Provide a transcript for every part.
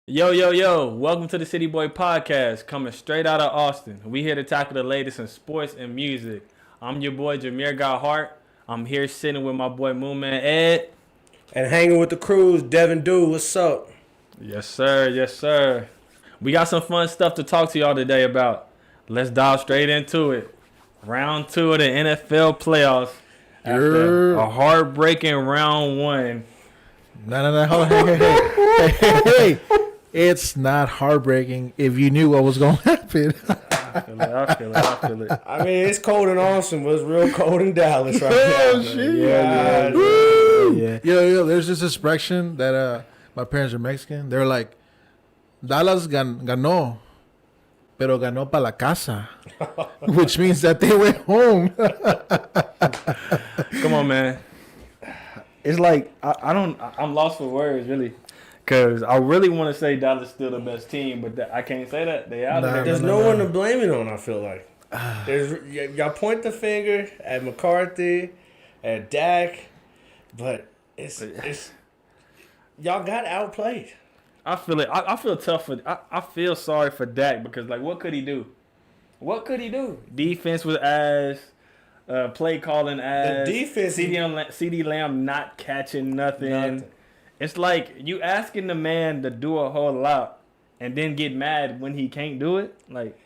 Yo, welcome to the City Boy Podcast, coming straight out of Austin. We here to tackle the latest in sports and music. I'm your boy, JamirGotHeart. I'm here sitting with my boy, MoonmanEd. And hanging with the crews, Devin Dude, what's up? Yes, sir. We got some fun stuff to talk to y'all today about. Let's dive straight into it. Round 2 of the NFL playoffs. After a heartbreaking round 1. No. Hold on. Hey. It's not heartbreaking if you knew what was going to happen. I feel it. I mean, it's cold in Austin, but it's real cold in Dallas right Oh, now. shit. Yeah. Yo, there's this expression that my parents are Mexican. They're like, Dallas ganó, pero ganó para la casa, which means that they went home. Come on, man. It's like I'm lost for words, really, because I really want to say Dallas still the best team, but I can't say that. They out of there. There's no one to blame it on, I feel like. Y'all point the finger at McCarthy, at Dak, but it's y'all got outplayed. I feel it. I feel tough for. I feel sorry for Dak because what could he do? Defense was ass. Play calling ass. The defense. CD Lamb not catching nothing. It's like you asking the man to do a whole lot and then get mad when he can't do it. Like,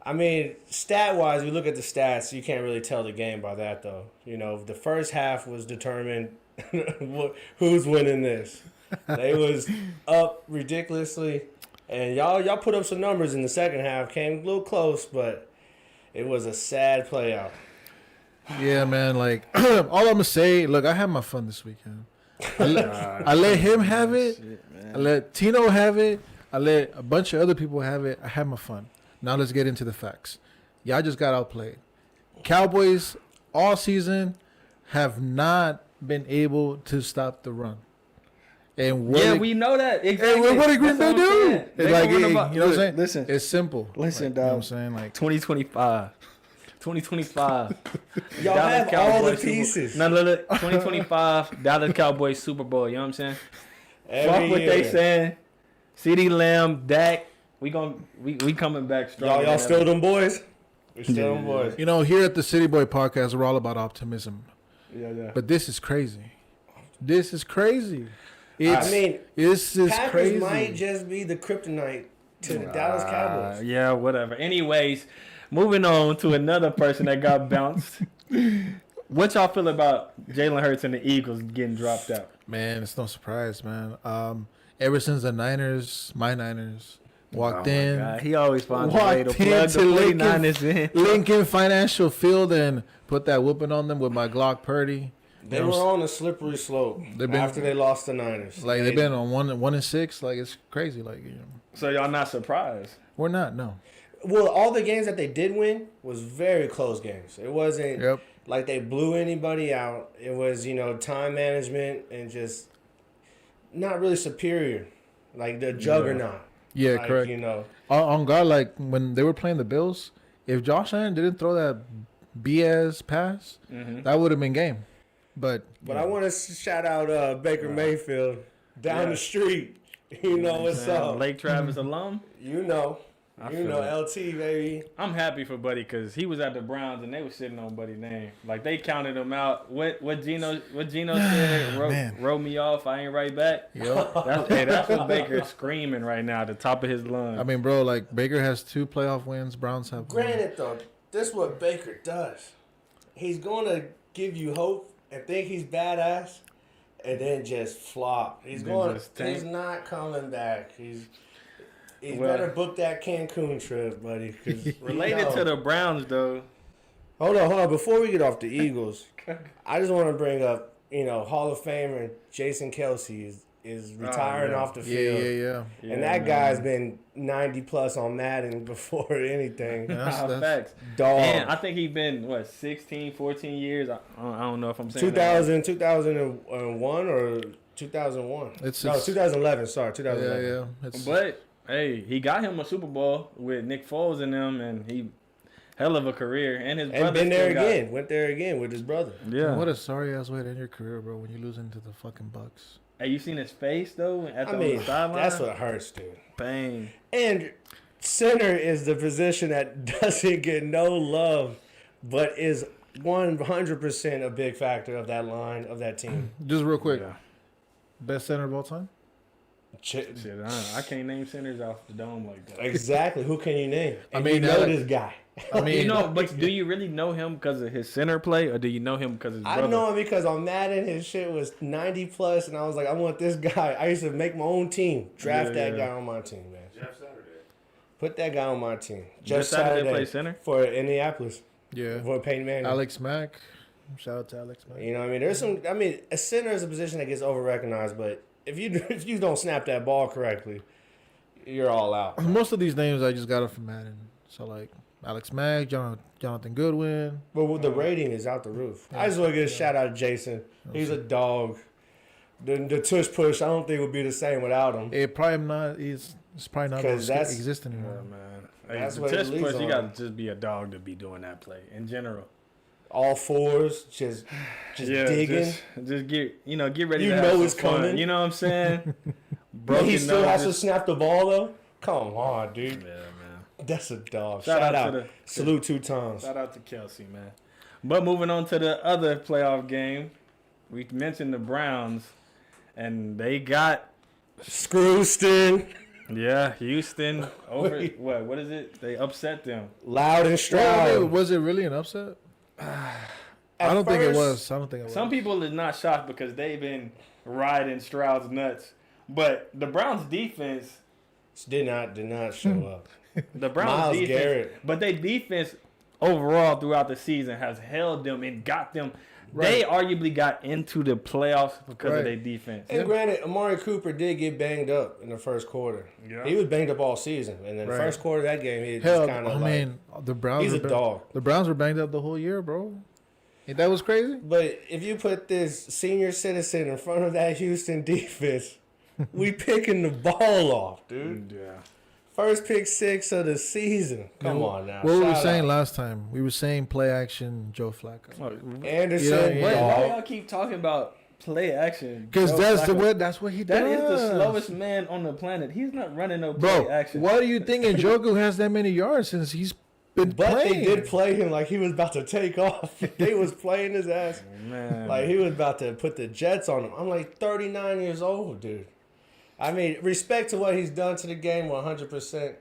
I mean, stat-wise, we look at the stats, you can't really tell the game by that, though. You know, the first half was determined who's winning this. They was up ridiculously, and y'all put up some numbers in the second half, came a little close, but it was a sad play out. Yeah, man. Like, all I'm gonna say, look, I had my fun this weekend. I let him have it. Shit, I let Tino have it. I let a bunch of other people have it. I had my fun. Now let's get into the facts. Y'all just got outplayed. Cowboys all season have not been able to stop the run. And we know that. Exactly. Hey, what did Green Bay do? They Like, going you know about- what I'm saying? Listen, It's simple. Listen, like, you know what I'm dog. saying? Like, 2025. Y'all Dallas have all the Cowboys pieces. Look. 2025 Dallas Cowboys Super Bowl. You know what I'm saying? Every Fuck what year. they saying. CD Lamb, Dak. We coming back strong. Y'all still them boys? We still them boys. you know, here at the City Boy Podcast, we're all about optimism. Yeah. But this is crazy. This is crazy. This is Packers crazy. might just be the kryptonite to the Dallas Cowboys. Yeah, whatever. Anyways, moving on to another person that got bounced. What y'all feel about Jalen Hurts and the Eagles getting dropped out? Man, it's no surprise, man. Ever since the my Niners, walked in, God. He always finds a way to walked plug the into 49ers in. Lincoln Financial Field and put that whooping on them with my Glock Purdy. They were on a slippery slope after they lost the Niners. Like they've been on 1-6. Like it's crazy. Like So y'all not surprised? we're not. No. Well, all the games that they did win was very close games. It wasn't like they blew anybody out. It was, time management and just not really superior. Like the juggernaut. Yeah, Like, correct. On God, like when they were playing the Bills, if Josh Allen didn't throw that BS pass, that would have been game. But I want to shout out Baker Mayfield down the street. You know what's up. Lake Travis alum. You know, feel it. LT, baby. I'm happy for Buddy because he was at the Browns and they were sitting on Buddy's name. Like they counted him out. What Gino said? Wrote me off. I ain't right back. That's what Baker's screaming right now at the top of his lungs. I mean, bro, like Baker has 2 playoff wins. Browns have 1. Granted, though, this is what Baker does. He's going to give you hope and think he's badass, and then just flop. He's not coming back. He's better book that Cancun trip, buddy. Related to the Browns, though. Hold on. Before we get off the Eagles, I just want to bring up, Hall of Famer Jason Kelsey is retiring off the field. Yeah. And that guy's been 90 plus on Madden before anything. That's Facts. Dog. Man, I think he's been 16, 14 years. I don't know if I'm saying 2001 or 2001. It's 2011. Sorry, 2011. Yeah. But hey, he got him a Super Bowl with Nick Foles in them, and he hell of a career. And his brother And been there again. Went there again with his brother. Yeah. What a sorry ass way to end your career, bro. When you lose into the fucking Bucks. Hey, you seen his face though at the sideline? That's what hurts, dude. Bang. And center is the position that doesn't get no love, but is 100% a big factor of that line, of that team. Just real quick. Yeah. Best center of all time? Shit, I can't name centers off the dome like that. Exactly. Who can you name? And I mean, you know this guy. I mean, but do you really know him because of his center play, or do you know him because his brother? I know him because on Madden, his shit was 90 plus, and I was like, I want this guy. I used to make my own team, draft that guy on my team, man. Jeff Saturday. Put that guy on my team. Jeff Saturday play center for Indianapolis. Yeah. For Peyton Manning. Alex Mack. Shout out to Alex Mack. You know what I mean? There's some. I mean, a center is a position that gets over recognized, but if you don't snap that ball correctly, you're all out. Most of these names I just got it from Madden. So like Alex Mack, Jonathan Goodwin. But the rating is out the roof. I just want to give a shout out to Jason. He's a dog. The tush push, I don't think would be the same without him. It probably not. It's probably not Because that's- exist anymore. Yeah, man. That's Hey, what the it test leads push, you on. got to just be a dog to be doing that play in general. All fours, just digging. Just get ready. You to know have it's some fun. coming. You know what I'm saying? But he still has to noses. snap the ball though. Come on, dude. Yeah, man. That's a dog. Shout Shout out out. to Salute 2 times. Shout out to Kelsey, man. But moving on to the other playoff game, we mentioned the Browns, and they got Screwston. Yeah, Houston over what is it? They upset them. Loud and Wait, Stroud. was it really an upset? I don't think it was. I don't think it was. Some people is not shocked because they've been riding Stroud's nuts. But the Browns defense Did not show up. the Browns Myles defense Garrett. but their defense overall throughout the season has held them and got them. They arguably got into the playoffs because of their defense. And granted, Amari Cooper did get banged up in the first quarter. Yeah. He was banged up all season. And then the first quarter of that game, he Hell, just kind of I mean, the Browns. he's were a dog. The Browns were banged up the whole year, bro. Ain't that was crazy? But if you put this senior citizen in front of that Houston defense, we picking the ball off, dude. Yeah. First pick 6 of the season. Come on now. What were we Shout saying out. last time? We were saying play action Joe Flacco. Anderson, Yeah, Why dog. y'all keep talking about play action? Because Joe that's Flacco. that's what he That does. is the slowest man on the planet. He's not running no play Bro, action. why do you think Njoku has that many yards since he's been But playing? they did play him like he was about to take off. They was playing his ass Man. like he was about to put the Jets on him. I'm like 39 years old, dude. I mean, respect to what he's done to the game 100%.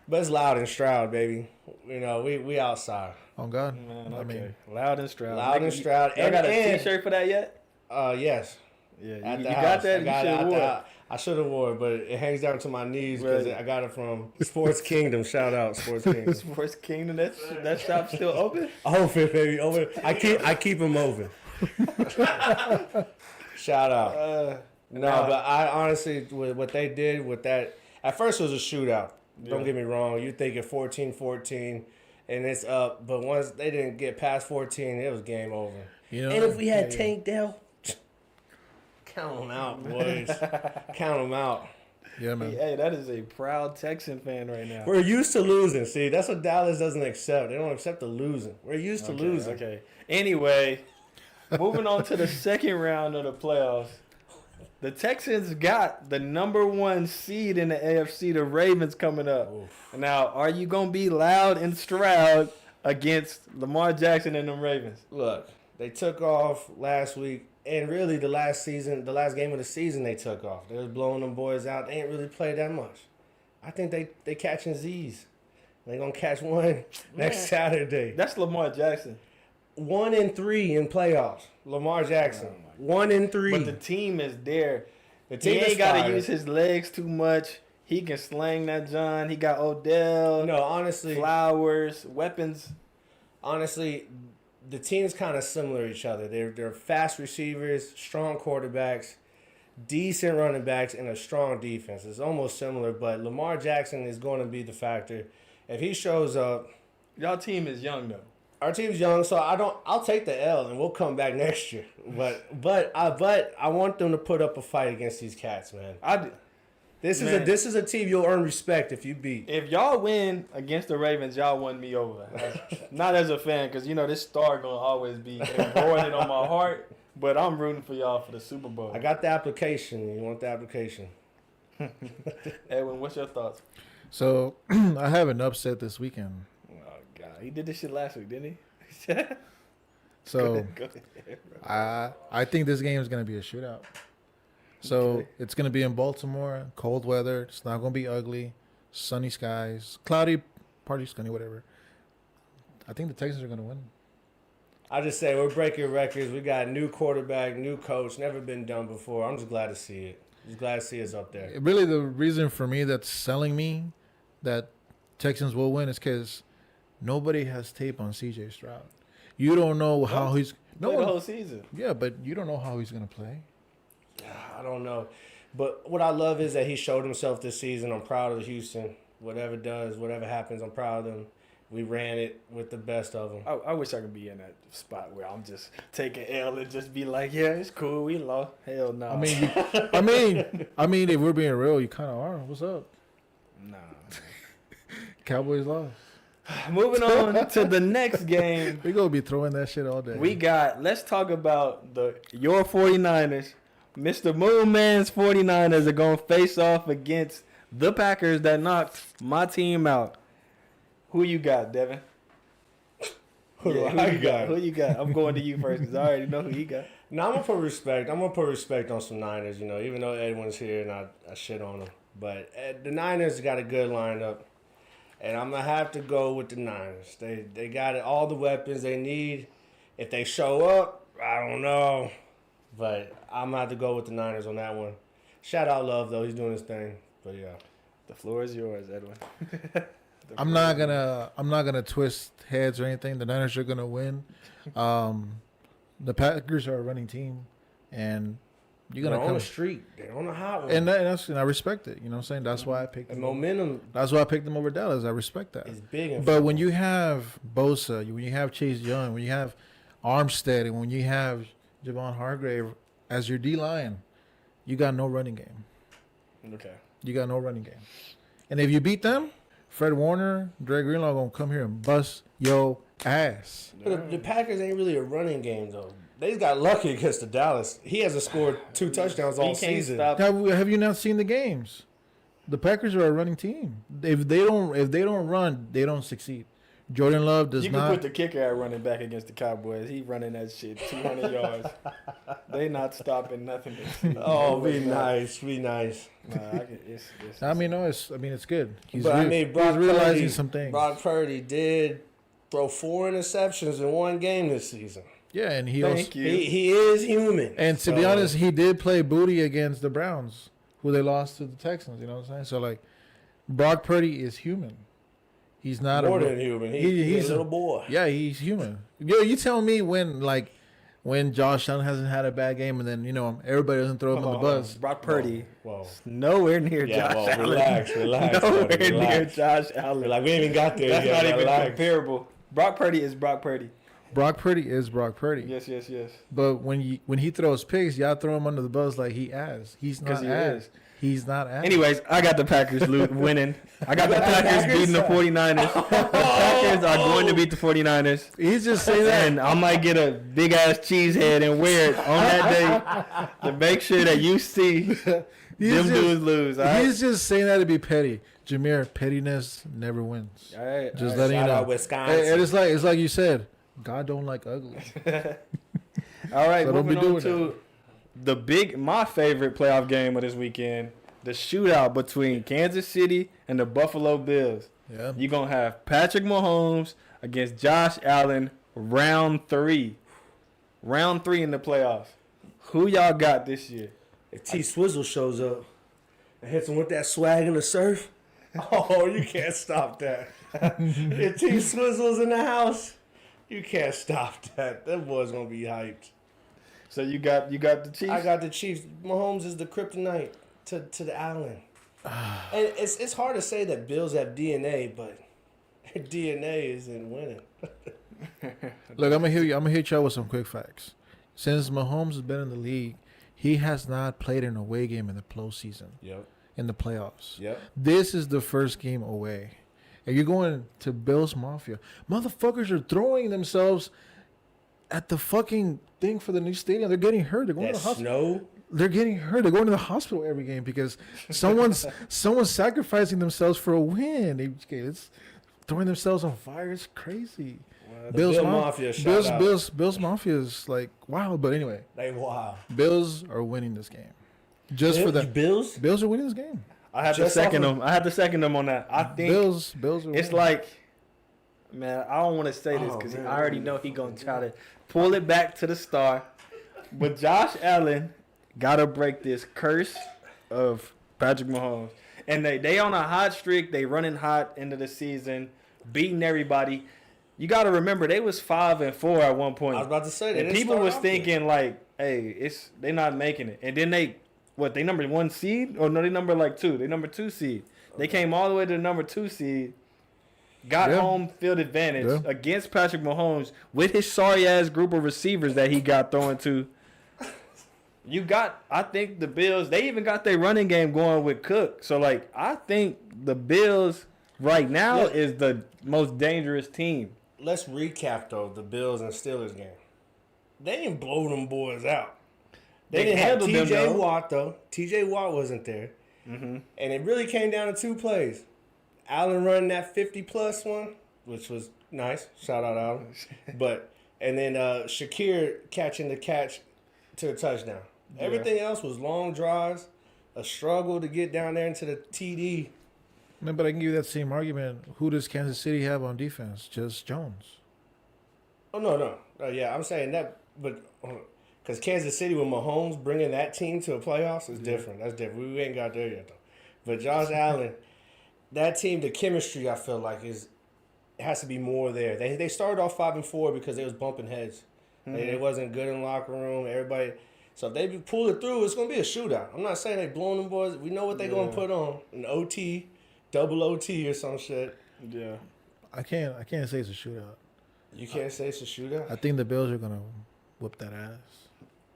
But it's Loud and Stroud, baby. You know, we outside. Oh God, Man, I okay. mean, Loud and Stroud. Loud and Stroud. Y'all got a And- T-shirt for that yet? Yes. Yeah, At you the got house. that? I got You it should at have the wore house. I should have wore it, but it hangs down to my knees because Right. I got it from Sports Kingdom. Shout out Sports Kingdom. Sports Kingdom. That shop's still open? Open, baby. Open. I keep them open. Shout out. No, but I honestly, with what they did with that, at first it was a shootout. Don't get me wrong. You thinking 14-14, and it's up. But once they didn't get past 14, it was game over. you know, And if we had Tank Dell, count them out, boys. Count them out. yeah, man. Hey, that is a proud Texan fan right now. We're used to losing. See, that's what Dallas doesn't accept. They don't accept the losing. We're used to losing. Okay. Anyway, moving on to the second round of the playoffs. The Texans got the number 1 seed in the AFC, the Ravens, coming up. Now, are you going to be Loud and Stroud against Lamar Jackson and them Ravens? Look, they took off last week, and really the last game of the season they took off. They was blowing them boys out. They ain't really played that much. I think they catching Z's. They gonna catch one next Saturday. That's Lamar Jackson. 1-3 in playoffs. Lamar Jackson. 1-3. But the team is there. The He team is ain't got to fired. use his legs too much. He can slang that John. He got Odell, No, honestly, Flowers, weapons. honestly, the team's kind of similar to each other. They're fast receivers, strong quarterbacks, decent running backs, and a strong defense. It's almost similar, but Lamar Jackson is going to be the factor. If he shows up, Y'all team is young, though. our team's young, so I'll take the L and we'll come back next year. But I want them to put up a fight against these cats, man. This is a team you'll earn respect if you beat. If y'all win against the Ravens, y'all won me over. Not as a fan, because, this star going to always be embroidered on my heart. But I'm rooting for y'all for the Super Bowl. I got the application. You want the application? Edwin, what's your thoughts? So I have an upset this weekend. Oh God, he did this shit last week, didn't he? So Go ahead, bro. I think this game is going to be a shootout. So Okay. it's going to be in Baltimore, cold weather. It's not going to be ugly, sunny skies, cloudy, partly sunny, whatever. I think the Texans are going to win. I just say we're breaking records. We got new quarterback, new coach, never been done before. I'm just glad to see it. Just glad to see us up there. Really, the reason for me that's selling me that Texans will win is because nobody has tape on C.J. Stroud. You don't know how he's Play the whole season. Yeah, but you don't know how he's going to play. I don't know. But what I love is that he showed himself this season. I'm proud of Houston. Whatever happens, I'm proud of them. We ran it with the best of them. I wish I could be in that spot where I'm just taking L and just be like, yeah, it's cool, we lost. Hell no. I mean, if we're being real, you kind of are. What's up? Nah. Cowboys lost. Moving on to the next game. We gonna be throwing that shit all day. Let's talk about your 49ers. Mr. Moonman's 49ers are going to face off against the Packers that knocked my team out. Who you got, Devin? Who you got? Who you got? I'm going to you first because I already know who you got. No, I'm gonna put respect. I'm gonna put respect on some Niners. You know, even though Edwin's here and I shit on him, but the Niners got a good lineup, and I'm gonna have to go with the Niners. They got all the weapons they need. If they show up, I don't know, but I'm gonna have to go with the Niners on that one. Shout out Love though, he's doing his thing. But yeah, the floor is yours, Edwin. I'm not gonna twist heads or anything. The Niners are gonna win. The Packers are a running team, and you're gonna they're come on a streak. They're on a hot one. and I respect it. You know what I'm saying? That's why I picked And them. momentum That's why I picked them over Dallas. I respect that. is big. In But when you have Bosa, when you have Chase Young, when you have Armstead, and when you have Javon Hargrave as your D-line, you got no running game. Okay. You got no running game. And if you beat them, Fred Warner, Dre Greenlaw going to come here and bust your ass. But the Packers ain't really a running game though. They just got lucky against the Dallas. He hasn't scored 2 touchdowns all season. Have you not seen the games? The Packers are a running team. If they don't run, they don't succeed. Jordan Love does You not. can put the kicker at running back against the Cowboys. He running that shit 200 yards. They not stopping nothing. Oh, be nice. Nah, it's good. He's Brock realizing Purdy, some things. Brock Purdy did throw 4 interceptions in one game this season. Yeah, and he Thank you. He is human. And to be honest, he did play booty against the Browns, who they lost to the Texans. You know what I'm saying? So like, Brock Purdy is human. He's not more than human. He's a little boy. Yeah, he's human. Yo, you tell me when Josh Allen hasn't had a bad game, and then everybody doesn't throw him on the bus. Brock Purdy. Whoa. Nowhere near Josh Allen. Relax. Nowhere buddy, near Josh Allen. Like we ain't even got there That's yet. not even Relax. comparable. Brock Purdy is Brock Purdy. Brock Purdy is Brock Purdy. Yes. But when he throws picks, y'all throw him under the bus like he ass. He's not ass. He's not ass. Anyways, I got the Packers winning. I got the Packers beating the 49ers. The Packers are going to beat the 49ers. He's just saying that. And I might get a big ass cheese head and wear it on that day to make sure that you see them dudes lose. All right? He's just saying that to be petty. Jamir, pettiness never wins. All right. Just letting you Shout know. out Wisconsin. And it's like you said, God don't like ugly. All right, So don't be moving on doing to my favorite playoff game of this weekend, the shootout between Kansas City and the Buffalo Bills. Yeah. You're going to have Patrick Mahomes against Josh Allen, round 3. Round 3 in the playoffs. Who y'all got this year? If T Swizzle shows up and hits him with that swag in the surf, oh, you can't stop that. If T Swizzle's in the house, you can't stop that. That boy's gonna be hyped. So you got the Chiefs? I got the Chiefs. Mahomes is the kryptonite to the Allen. And it's hard to say that Bills have DNA, but their DNA is in winning. Look, I'm gonna hit y'all with some quick facts. Since Mahomes has been in the league, he has not played an away game in the postseason. Yep. In the playoffs. Yep. This is the first game away. And you're going to Bills Mafia. Motherfuckers are throwing themselves at the fucking thing for the new stadium. They're getting hurt. They're going to the hospital. Snow. They're getting hurt. They're going to the hospital every game because someone's sacrificing themselves for a win. It's throwing themselves on fire. It's crazy. Bills Mafia. Bills Mafia is like wow. But anyway, They wow. Bills are winning this game. Just for that, Bills. Bills are winning this game. I have to second them. I have to second them on that. I think Bills are it's winning. like, man, I don't want to say this because I already know he gonna try to pull it back to the star. But Josh Allen gotta break this curse of Patrick Mahomes, and they on a hot streak. They running hot into the season, beating everybody. You got to remember they was 5-4 at one point. I was about to say that. And people was thinking like, hey, they not making it. And then they number 1 seed? Or no, they number like 2. They number 2 seed. They came all the way to the number 2 seed. Got home field advantage against Patrick Mahomes with his sorry ass group of receivers that he got throwing to. I think the Bills, they even got their running game going with Cook. So like I think the Bills right now is the most dangerous team. Let's recap though the Bills and Steelers game. They didn't blow them boys out. They didn't have T.J. Watt though. T.J. Watt wasn't there, and it really came down to 2 plays. Allen running that 50+ one, which was nice. Shout out Allen. And then Shakir catching the catch to a touchdown. Yeah. Everything else was long drives, a struggle to get down there into the TD. No, but I can give you that same argument. Who does Kansas City have on defense? Just Jones. Oh, no. Yeah, I'm saying that, but because Kansas City with Mahomes bringing that team to the playoffs is different. That's different. We ain't got there yet, though. But Josh Allen, that team, the chemistry, I feel like, has to be more there. They started off 5-4 because they was bumping heads. They wasn't good in the locker room. Everybody. So if they pull it through, it's going to be a shootout. I'm not saying they blowing them boys. We know what they're going to put on. An OT. Double OT or some shit. Yeah. I can't say it's a shootout. You can't say it's a shootout? I think the Bills are gonna whoop that ass.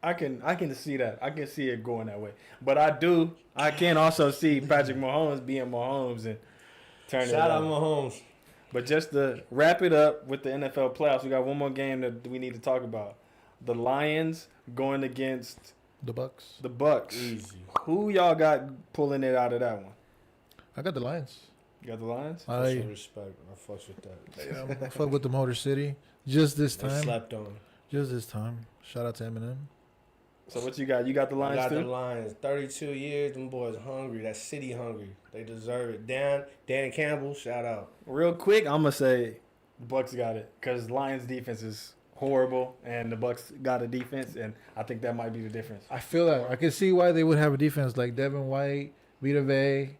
I can see that. I can see it going that way. But I can also see Patrick Mahomes being Mahomes and turning it Shout out on. Mahomes. But just to wrap it up with the NFL playoffs, we got one more game that we need to talk about. The Lions going against the Bucks. The Bucks. Easy. Who y'all got pulling it out of that one? I got the Lions. You got the Lions? I respect. I fucks with that. Yeah, I fuck with the Motor City. Just this time. They slept on. Just this time. Shout out to Eminem. So what you got? You got the Lions too? I got the Lions. 32 years. Them boys hungry. That city hungry. They deserve it. Danny Campbell, shout out. Real quick, I'm going to say the Bucks got it because Lions defense is horrible and the Bucks got a defense, and I think that might be the difference. I feel that. I can see why they would have a defense like Devin White, Vita Vey.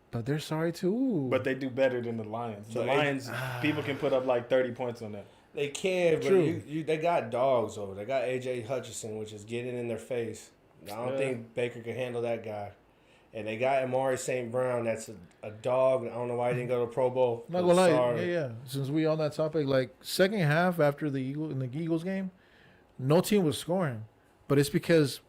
But they're sorry too. But they do better than the Lions. The Lions, people can put up like 30 points on that. They can, but they got dogs over. They got A.J. Hutchinson, which is getting in their face. I don't think Baker can handle that guy. And they got Amari St. Brown. That's a dog. I don't know why he didn't go to Pro Bowl. Not gonna lie, yeah. Since we on that topic, like second half after the Eagles game, no team was scoring, but it's because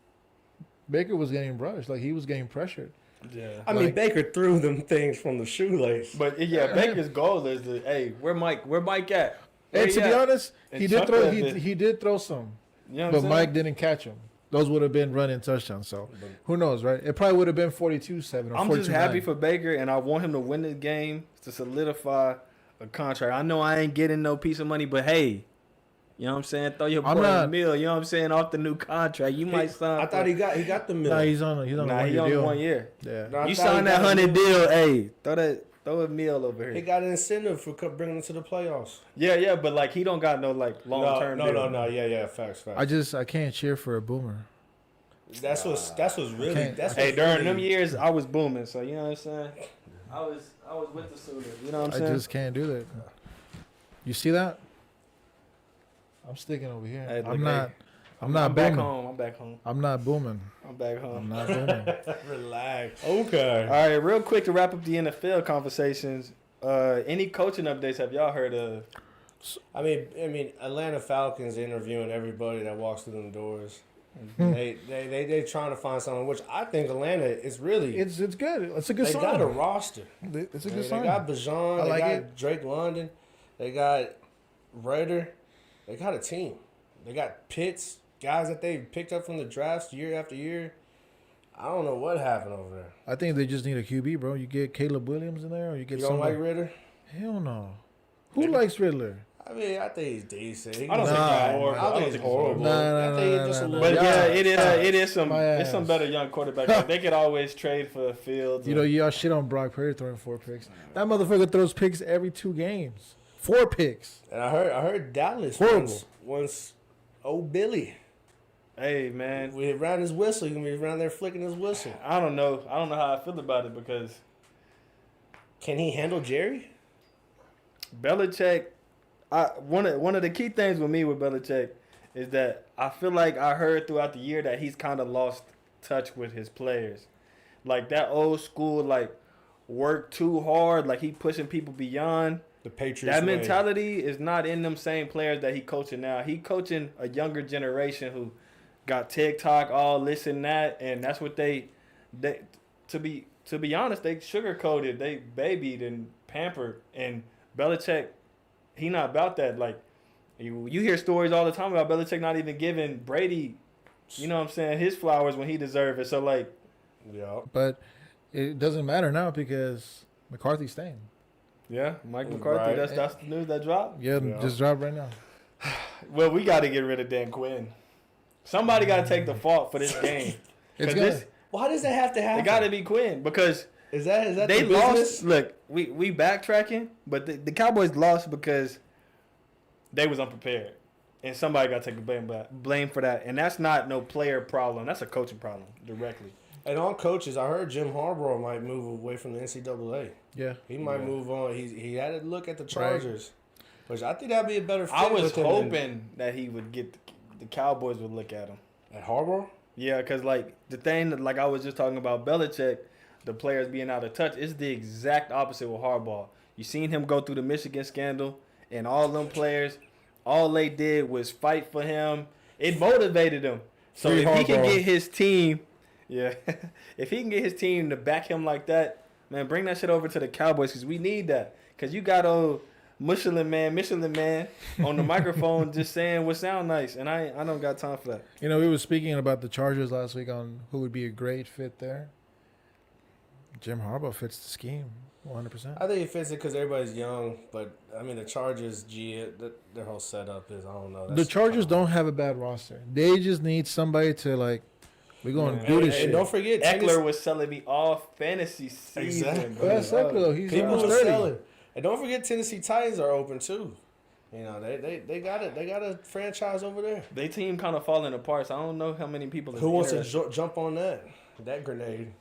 Baker was getting brushed. Like he was getting pressured. Yeah, I mean Baker threw them things from the shoelace. But yeah, Baker's goal is to, hey, where Mike at? And to be honest, he did throw some, you know but Mike didn't catch them. Those would have been running touchdowns. So who knows, right? It probably would have been 42-7 or 42-9. I'm just happy for Baker, and I want him to win this game to solidify a contract. I know I ain't getting no piece of money, but hey, you know what I'm saying? Throw your boy a meal. You know what I'm saying? Off the new contract, you might sign. I thought he got the meal. Nah, he's on a 1 year. Yeah, no, you signed that 100 deal. Hey, throw a meal over here. He got an incentive for bringing him to the playoffs. Yeah, but like he don't got no like long term. No. Yeah. Facts. I can't cheer for a boomer. That's what's really. Hey, during them years, I was booming. So you know what I'm saying? I was with the Sooners. You know what I'm saying? I just can't do that. You see that? I'm sticking over here. Hey, I'm not back booming. home. I'm back home. I'm not booming. I'm back home. I'm not booming. Relax. Okay. All right, real quick to wrap up the NFL conversations. Any coaching updates have y'all heard of? I mean, Atlanta Falcons interviewing everybody that walks through them doors. They trying to find someone, which I think Atlanta is really. It's good. It's a good sign. They got a roster. It's a good sign. They got Bijan. They got Drake London. They got Raider. They got a team. They got Pitts, guys that they picked up from the drafts year after year. I don't know what happened over there. I think they just need a QB, bro. You get Caleb Williams in there, or you get You don't somebody. like Ritter? Hell no. Who likes Riddler? I mean, I think he's decent. I don't think he's horrible. I think he's horrible. Nah, I think he's just a little. But yeah, Yeah. it is some My it's some ass. better young quarterbacks. Like, they could always trade for Fields. You know, y'all shit on Brock Purdy throwing 4 picks. That motherfucker throws picks every 2 games. 4 picks. And I heard Dallas Horrible. once old Billy. Hey man, We around his whistle. He's gonna be around there flicking his whistle. I don't know how I feel about it because Can he handle Jerry? Belichick. One of the key things with me with Belichick is that I feel like I heard throughout the year that he's kind of lost touch with his players, like that old school like work too hard, like he pushing people beyond. The Patriots. That way. mentality is not in them same players that he coaching now. He coaching a younger generation who got TikTok, all this and that, and that's what they to be honest, they sugarcoated, they babied and pampered, and Belichick, he not about that. Like you hear stories all the time about Belichick not even giving Brady, you know what I'm saying, his flowers when he deserved it. So like, Yeah. But it doesn't matter now because McCarthy's staying. yeah, Mike McCarthy, Right. that's the news that dropped. Yeah, Yeah. just dropped right now. Well, we got to get rid of Dan Quinn. Somebody got to take the fault for this game. It's 'Cause good. this, Why does that have to happen? it got to be Quinn because Is that they the lost. business? Look, we backtracking, but the Cowboys lost because they was unprepared, and somebody got to take the blame for that. And that's not no player problem. That's a coaching problem directly. And on coaches, I heard Jim Harbaugh might move away from the NCAA. Yeah. He might move on. He had to look at the Chargers, which I think that'd be a better fit. I was with him hoping that he would get the Cowboys would look at him. at Harbaugh. Yeah, because, like, the thing that, like I was just talking about Belichick, the players being out of touch, is the exact opposite with Harbaugh. You seen him go through the Michigan scandal, and all them players, all they did was fight for him. It motivated him. So Free if he can Harbaugh. get his team, yeah, if he can get his team to back him like that, man, bring that shit over to the Cowboys because we need that. Because you got old Michelin man on the microphone just saying what sound nice, and I don't got time for that. You know, we were speaking about the Chargers last week on who would be a great fit there. Jim Harbaugh fits the scheme 100%. I think he fits it because everybody's young, but I mean the Chargers, their whole setup is I don't know. The Chargers don't have a bad roster. They just need somebody to like. We're going to do this and shit. don't forget, Eckler was selling me all fantasy season. Exactly. bro. Well, that's Eckler though. He's people almost are 30. selling. And don't forget, Tennessee Titans are open too. You know, they got it. They got a franchise over there. They team kind of falling apart, so I don't know how many people. Who wants to jump on that grenade?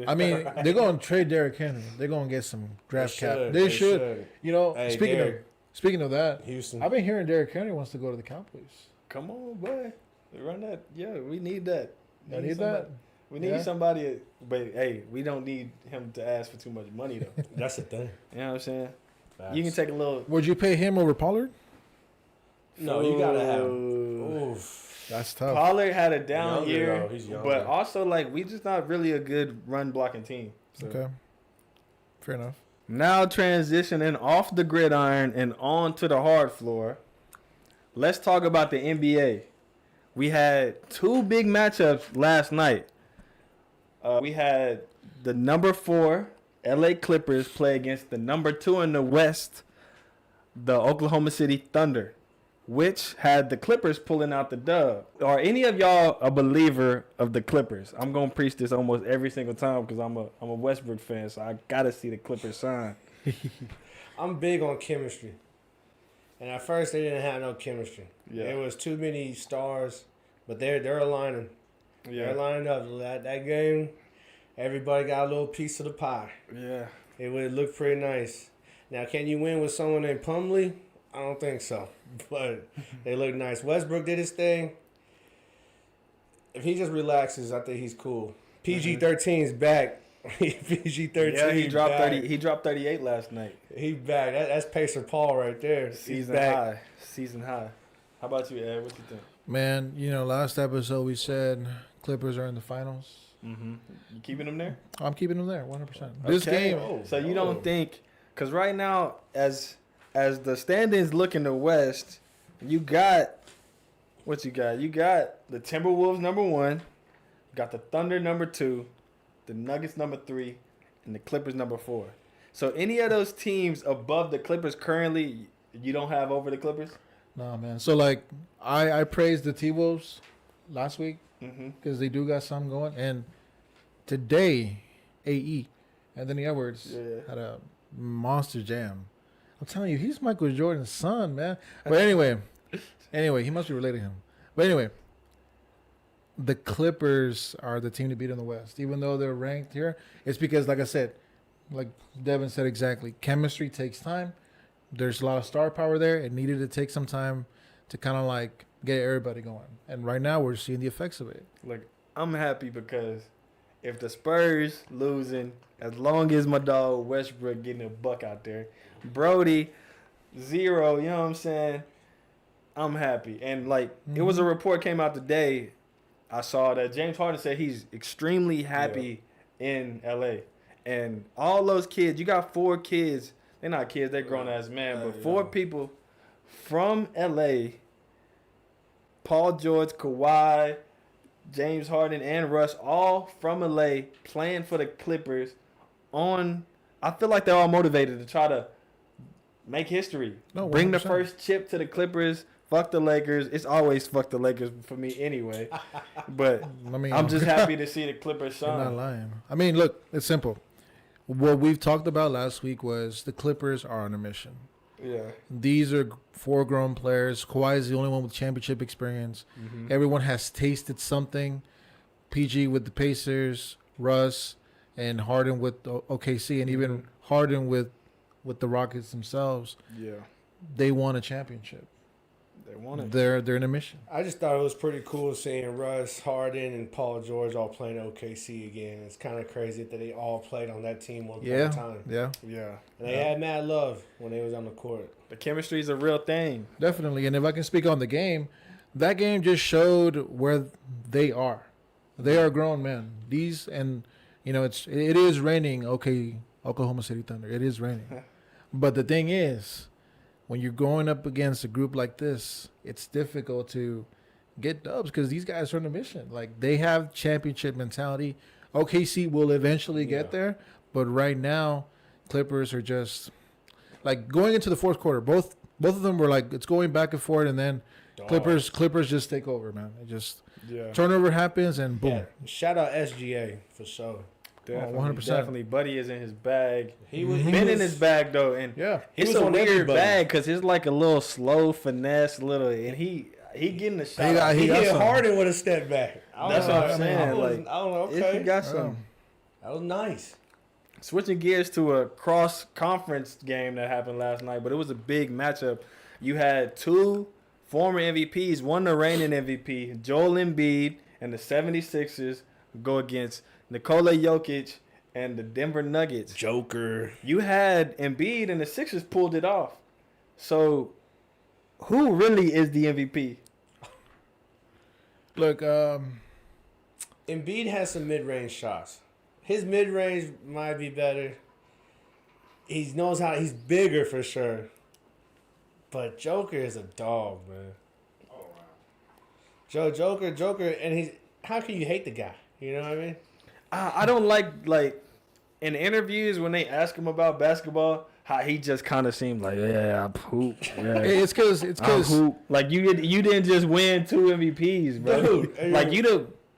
I mean, they're going to trade Derrick Henry. They're going to get some draft cap. They should. You know, Hey, speaking of that, Houston. I've been hearing Derrick Henry wants to go to the Cowboys. Come on, boy, run that. Yeah, we need that. I need that. We need Yeah. somebody, but hey, we don't need him to ask for too much money though. That's the thing. You know what I'm saying? Facts. You can take a little. Would you pay him over Pollard? No, you gotta have. Ooh. Oof. That's tough. Pollard had a down Younger, year, though. He's younger. but also like we just not really a good run blocking team. So. Okay. Fair enough. Now transitioning off the gridiron and on to the hard floor. Let's talk about the NBA. We had 2 big matchups last night. We had the number 4 LA Clippers play against the number 2 in the West, the Oklahoma City Thunder, which had the Clippers pulling out the dub. Are any of y'all a believer of the Clippers? I'm gonna preach this almost every single time because I'm a Westbrook fan, so I gotta see the Clippers shine. I'm big on chemistry. And at first they didn't have no chemistry. Yeah. There was too many stars, but they're aligning. They're lining up. That game, everybody got a little piece of the pie. Yeah. It would look pretty nice. Now, can you win with someone named Plumlee? I don't think so. But they look nice. Westbrook did his thing. If he just relaxes, I think he's cool. PG-13's back. PG-13. Yeah, he dropped back. 30. He dropped 38 last night. He back. That's Pacer Paul right there. He's Season back. high. Season high. How about you, Ed? What you think? Man, you know, last episode we said Clippers are in the finals. Mm-hmm. You keeping them there? I'm keeping them there 100%. This Okay. game, So you don't think? Because right now, as the standings look in the West, You got what you got? You got the Timberwolves number 1, you got the Thunder number 2, the Nuggets number 3, and the Clippers number 4. So any of those teams above the Clippers currently, you don't have over the Clippers? Nah, man. So like, I praised the T-Wolves last week Mm-hmm. because they do got something going, and today, AE Anthony Edwards had a monster jam. I'm telling you, he's Michael Jordan's son, man. But anyway, he must be related to him. But anyway, the Clippers are the team to beat in the West, even though they're ranked here. It's because, like I said, like Devin said exactly, chemistry takes time. There's a lot of star power there. It needed to take some time to kind of like get everybody going. And right now we're seeing the effects of it. Like, I'm happy because if the Spurs losing, as long as my dog Westbrook getting a buck out there, Brody 0, you know what I'm saying? I'm happy. And like, it was a report came out today. I saw that James Harden said he's extremely happy in LA. And all those kids, you got 4 kids. They're not kids, they're grown ass men, but 4 people from LA. Paul George, Kawhi, James Harden, and Russ, all from LA, playing for the Clippers. I feel like they're all motivated to try to make history. No, bring the 100%. first chip to the Clippers. Fuck the Lakers. It's always fuck the Lakers for me anyway. But I mean, I'm just happy to see the Clippers you're not shine. lying. I mean, look, it's simple. What we've talked about last week was the Clippers are on a mission. Yeah. These are 4 grown players. Kawhi is the only one with championship experience. Mm-hmm. Everyone has tasted something. PG with the Pacers, Russ, and Harden with OKC, and even Harden with the Rockets themselves. Yeah. They won a championship. They want it. They're in a mission. I just thought it was pretty cool seeing Russ, Harden, and Paul George all playing OKC again. It's kind of crazy that they all played on that team one point in time. Yeah, Yeah. And they had mad love when they was on the court. The chemistry is a real thing. definitely. And if I can speak on the game, that game just showed where they are. They are grown men. These, and you know, it is raining. Okay, Oklahoma City Thunder. It is raining, but the thing is, when you're going up against a group like this, it's difficult to get dubs because these guys are on a mission. Like, they have championship mentality. OKC will eventually get there, but right now, Clippers are just like going into the fourth quarter. Both of them were like, it's going back and forth, and then Clippers just take over, man. It just turnover happens and boom. Yeah. Shout out SGA for sure. Definitely, 100%. Definitely. Buddy is in his bag. He was Been in his bag, though. And Yeah. He it's was a on weird everybody. bag because it's like a little slow finesse, and he getting the shot. got- He got hit some. Harden with a step back. That's what I'm saying. I don't know. If Okay. he got some. That was nice. Switching gears to a cross-conference game that happened last night, but it was a big matchup. You had 2 former MVPs, one the reigning MVP, Joel Embiid, and the 76ers go against Nikola Jokic and the Denver Nuggets. Joker. You had Embiid and the Sixers pulled it off. So, who really is the MVP? Look, Embiid has some mid-range shots. His mid-range might be better. He knows how. He's bigger for sure. But Joker is a dog, man. Oh wow. Joker, and he's. How can you hate the guy? You know what I mean? I don't like in interviews when they ask him about basketball, how he just kind of seemed like, yeah, I hoop. Yeah. it's because Like you didn't just win 2 MVPs, bro. Dude, Like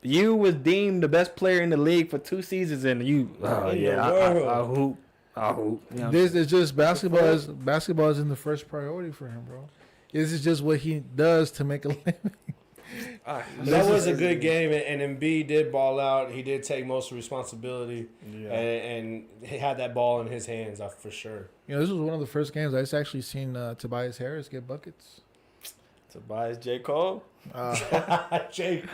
you was deemed the best player in the league for 2 seasons, and you, I hoop. You know? this is just basketball is in the first priority for him, bro. This is just what he does to make a living. That was a good game, and Embiid did ball out. He did take most of the responsibility, and he had that ball in his hands for sure. You know, this was one of the first games I actually seen Tobias Harris get buckets. Tobias J. Cole. Jake,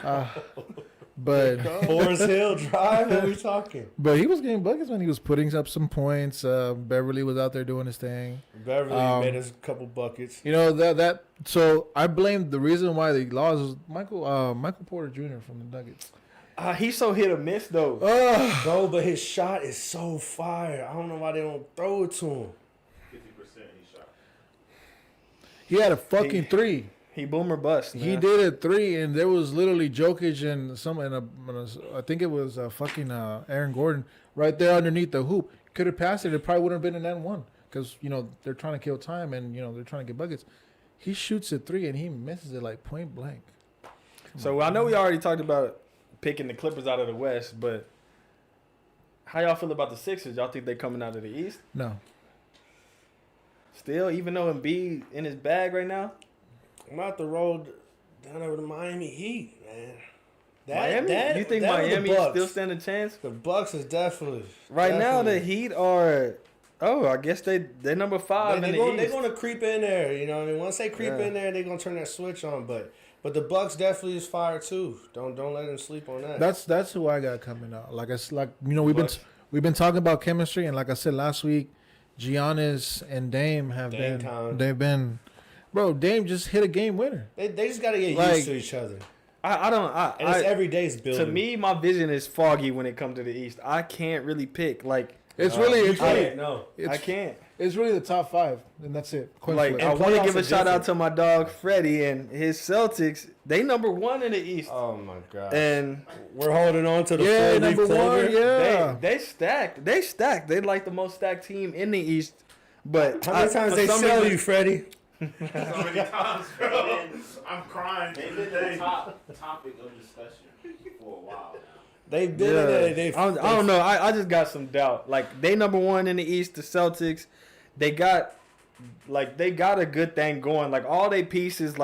But Forest Hill Drive. What are we talking? but he was getting buckets when he was putting up some points. Beverly was out there doing his thing. Beverly made us a couple buckets. You know that. So I blame the reason why they lost was Michael Porter Jr. from the Nuggets. He's so hit or miss though. No, but his shot is so fire. I don't know why they don't throw it to him. 50% he shot. He had a fucking 3. He boom or bust, man. He did it 3, and there was literally Jokic and I think it was Aaron Gordon right there underneath the hoop. Could have passed it. It probably wouldn't have been an N1 because they're trying to kill time and they're trying to get buckets. He shoots it 3 and he misses it like point blank. So I know we already talked about picking the Clippers out of the West, but how y'all feel about the Sixers? Y'all think they coming out of the East? No. Still, even though Embiid in his bag right now? I'm out the road down over the Miami Heat, man. You think Miami still stand a chance? The Bucks is definitely. Now the Heat are. Oh, I guess they're number 5 in the East. They're gonna creep in there. You know what I mean? Once they creep in there, they're gonna turn that switch on. But the Bucks definitely is fire too. Don't let them sleep on that. That's who I got coming out. We've been talking about chemistry, and like I said last week, Giannis and Dame been. Bro, Dame just hit a game winner. They just gotta get used to each other. It's every day's building. To me, my vision is foggy when it comes to the East. I can't really pick. I can't. It's really the top 5, and that's it. I want to give a shout out to my dog Freddie and his Celtics. They number 1 in the East. Oh my god! And we're holding on to the number 1. Yeah, they stacked. They stacked. They like the most stacked team in the East. But how many times they sell you, Freddie? So many times, bro. I'm crying. They've been the top topic of discussion for a while now. They've been in there. I don't know. I just got some doubt. They number 1 in the East, the Celtics. They got a good thing going. All they pieces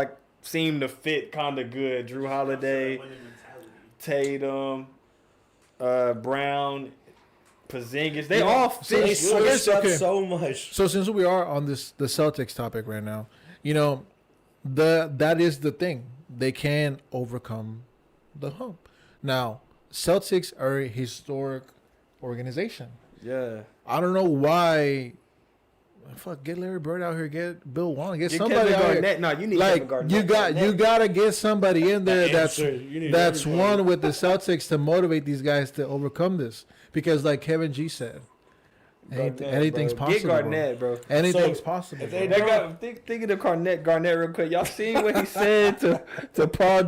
seem to fit kind of good. Drew Holiday, Tatum, Brown, Porzingis. They all fit. They switched up so much. So since we are on the Celtics topic right now, that is the thing. They can overcome the hump. Now, Celtics are a historic organization. Yeah. I don't know why. Fuck, get Larry Bird out here. Get Bill Wallen. Get somebody Kevin out Garnett. here. No, you need Kevin Garnett. You gotta get somebody in there that's everybody. one with the Celtics to motivate these guys to overcome this. Because like Kevin G said, anything's possible. Get Garnett, bro. Anything's possible. Thinking of Garnett real quick. Y'all seen what he said to Paul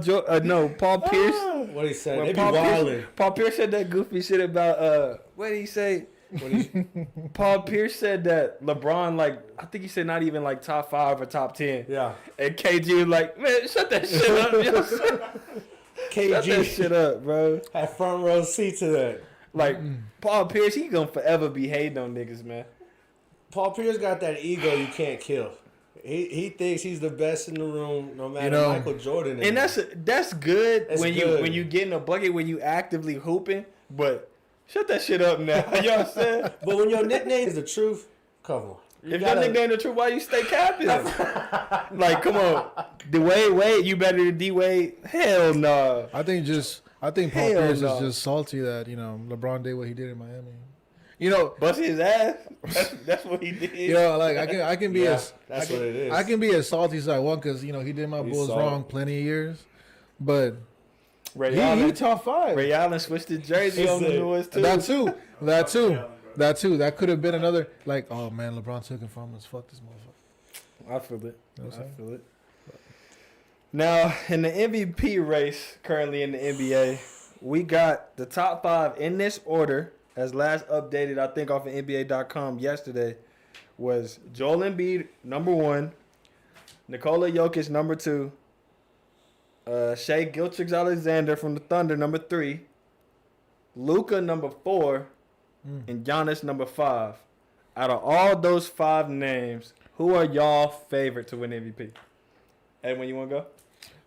Pierce? What he said? They be wilding. Paul Pierce said that goofy shit about what did he say? Paul Pierce said that LeBron, I think he said not even top 5 or top 10. Yeah. And KG was like, man, shut that shit up. KG, shut that shit up, bro. Had front row seat to that. Paul Pierce, he gonna forever be hating on niggas, man. Paul Pierce got that ego you can't kill. He thinks he's the best in the room, no matter Michael Jordan. And that's good That's when good. you get in a bucket when you actively hooping, but shut that shit up now. You know what I'm saying? But when your nickname is the truth, come on. If your nickname the truth, why you stay captain? Come on. Wade, you better than D-Wade? Hell no. I think Paul Pierce is just salty that LeBron did what he did in Miami. Bust his ass. That's what he did. I can be that's what it is. I can be as salty as I want because he did my Bulls wrong plenty of years, but he top 5. Ray Allen switched his jersey on the Noise too. That too. That could have been another oh man, LeBron took him from us. Fuck this motherfucker. I feel it. I feel it. Now in the MVP race currently in the NBA, we got the top 5 in this order. As last updated, I think off of NBA.com yesterday, was Joel Embiid, number 1, Nikola Jokic, number 2, Shai Gilgeous-Alexander from the Thunder, number 3, Luka, number 4, and Giannis, number 5. Out of all those 5 names, who are y'all favorite to win MVP? Edwin, you want to go?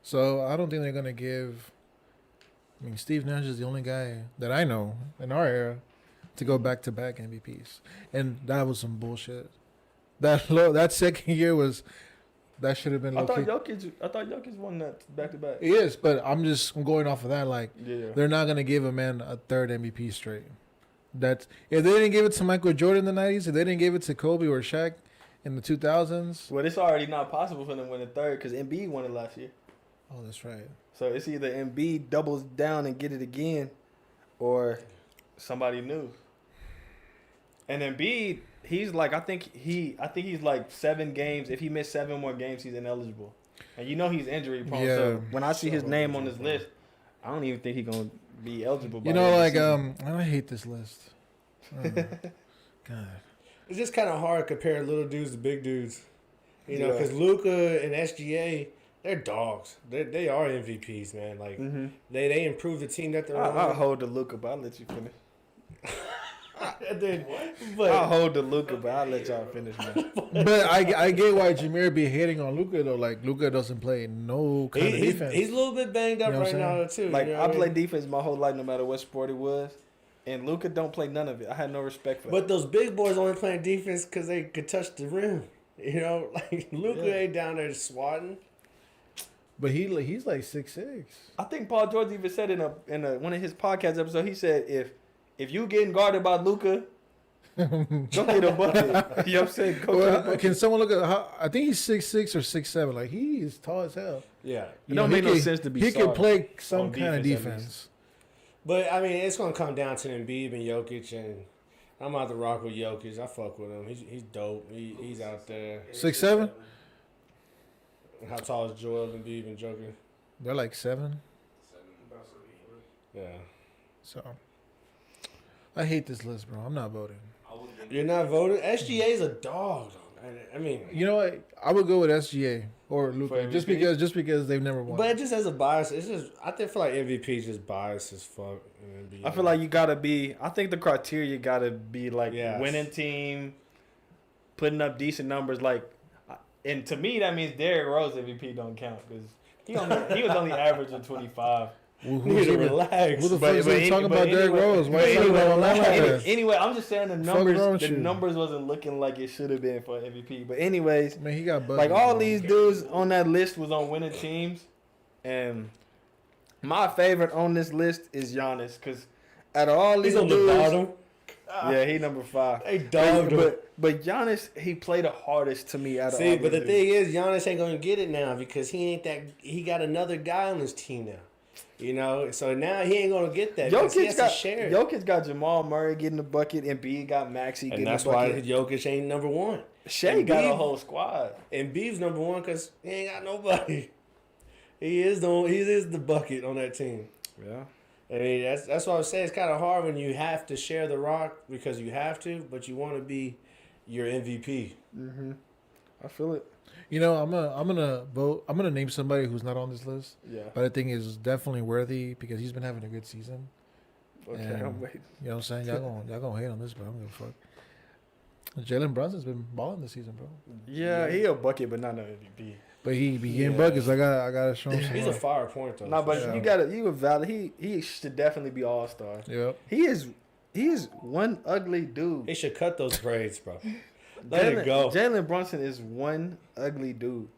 So I don't think they're gonna give. Steve Nash is the only guy that I know in our era to go back-to-back MVPs, and that was some bullshit. That second year that should have been. I thought Jokic won that back-to-back. He is, but I'm going off of that. They're not gonna give a man a third MVP straight. If they didn't give it to Michael Jordan in the '90s, if they didn't give it to Kobe or Shaq in the 2000s, well, it's already not possible for them to win a third because Embiid won it last year. Oh, that's right. So it's either Embiid doubles down and get it again, or somebody new. And Embiid, he's I think he's 7 games. If he missed 7 more games, he's ineligible. And you know he's injury prone. Yeah. So when I see his name on this list, I don't even think he's gonna be eligible. By You know, the like season. I hate this list. God. It's just kind of hard to compare little dudes to big dudes. You know, because Luka and SGA, they're dogs. They are MVPs, man. Like they improve the team that they're on. I'll hold the Luka, but I'll let you finish. But I'll hold the Luka, but I'll let y'all finish, man. But I get why Jameer be hating on Luka though. Like Luka doesn't play no kind of defense. he's a little bit banged up You know what right I'm now too. Like you know I what played defense my whole life, no matter what sport it was, and Luka don't play none of it. I had no respect for that. But those big boys only playing defense because they could touch the rim. You know, like Luka ain't down there swatting. But he's like 6'6". I think Paul George even said in a one of his podcast episodes, he said if you getting guarded by Luka, go get a bucket. You know what I'm saying? Go get a Well, bucket. can someone look at how? I think he's 6'6" or 6'7". Like he is tall as hell. Yeah. It don't make he no could- sense to be He sorry could play some on kind of defense, at defense. But, I mean, it's going to come down to Embiid and Jokic, and I'm out to rock with Jokic. I fuck with him. He's dope. He's out there. 6'7". How tall is Joel Embiid and Joker? They're like 7. Yeah. So I hate this list, bro. I'm not voting. You're not voting? SGA's a dog, though, man. I mean, You know what? I would go with SGA or For Luka MVP? just because they've never won. but it just has a bias. It's just, I feel like MVP is just biased as fuck. I feel like you gotta be. I think the criteria gotta be like Yes. winning team, putting up decent numbers. Like, and to me that means Derrick Rose MVP don't count because he was only averaging 25. Who- you need who's to even- relax. Who the But- fuck is but even talking any- about but Derrick anyway- Rose? Why but you anyway, talking about that? Anyway, I'm just saying the Fuck numbers. wrong with The you? numbers wasn't looking like it should have been for MVP. But anyways, Man, he got like buzzed, all bro. these dudes on that list was on winning teams, and my favorite on this list is Giannis because out of all these He's on the dudes, bottom. yeah, he number 5. They dogged him. But Giannis, he played the hardest to me out of See, all but the these thing is, Giannis ain't gonna get it now because he ain't that. He got another guy on his team now. You know, so now he ain't gonna get that. because he has to share it. Jokic got Jamal Murray getting the bucket, and B got Maxey getting And that's the why bucket. Jokic ain't number one. Shea got a Embiid- whole squad. And Bee's number one because he ain't got nobody. He is the bucket on that team. Yeah. I mean, that's what I'm saying. It's kind of hard when you have to share the rock because you have to, but you want to be your MVP. Mm-hmm. I feel it. You know, I'm gonna vote. I'm gonna name somebody who's not on this list, Yeah. but I think is definitely worthy because he's been having a good season. Okay, And- I'm waiting. You know what I'm saying? Y'all gonna hate on this, but I'm gonna fuck. Jalen Brunson's been balling this season, bro. Yeah, he a bucket, but not no MVP. But he be getting Yeah. buckets. I gotta show him some. He's a love. fire point though. No, but Yeah. you a valid. He should definitely be All Star. Yep. He is one ugly dude. He should cut those braids, bro. Let it go. Jalen Brunson is one ugly dude.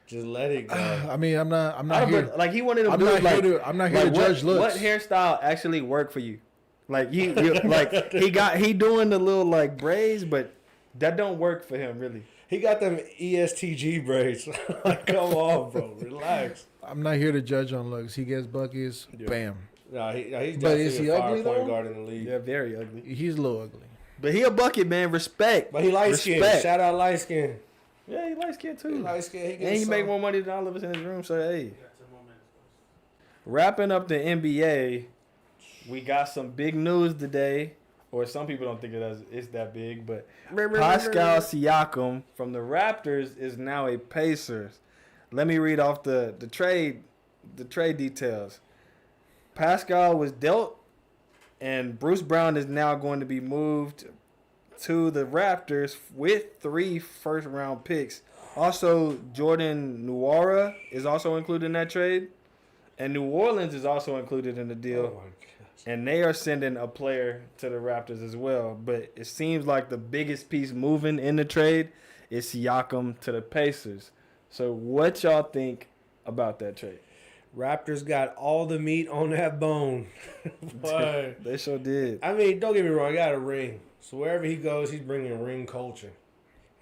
Just let it go. I mean, I'm not I here. don't- like he wanted to I'm do not like, here to. I'm not here like to judge looks. what hairstyle actually worked for you? Like you like he doing the little like braids, but that don't work for him really. He got them ESTG braids. Like, come on, bro. Relax. I'm not here to judge on looks. He gets buckets. Yeah. Bam. No, he's But is definitely he a fire ugly, point though? guard in the league. Yeah, very ugly. He's a little ugly. But he a bucket, man. Respect. But he light skinned. Respect. Shout out light skin. Yeah, he light skinned He too. light skinned. He And gets he make some. more money than all of us in his room. So hey, wrapping up the NBA, we got some big news today. Or some people don't think it's that big, but Pascal Siakam from the Raptors is now a Pacers. Let me read off the trade details. Pascal was dealt, and Bruce Brown is now going to be moved to the Raptors with 3 first-round picks. Also, Jordan Nwora is also included in that trade, and New Orleans is also included in the deal. Oh my gosh. And they are sending a player to the Raptors as well. But it seems like the biggest piece moving in the trade is Siakam to the Pacers. So what y'all think about that trade? Raptors got all the meat on that bone. But, They sure did. I mean, don't get me wrong. He got a ring. So wherever he goes, he's bringing ring culture.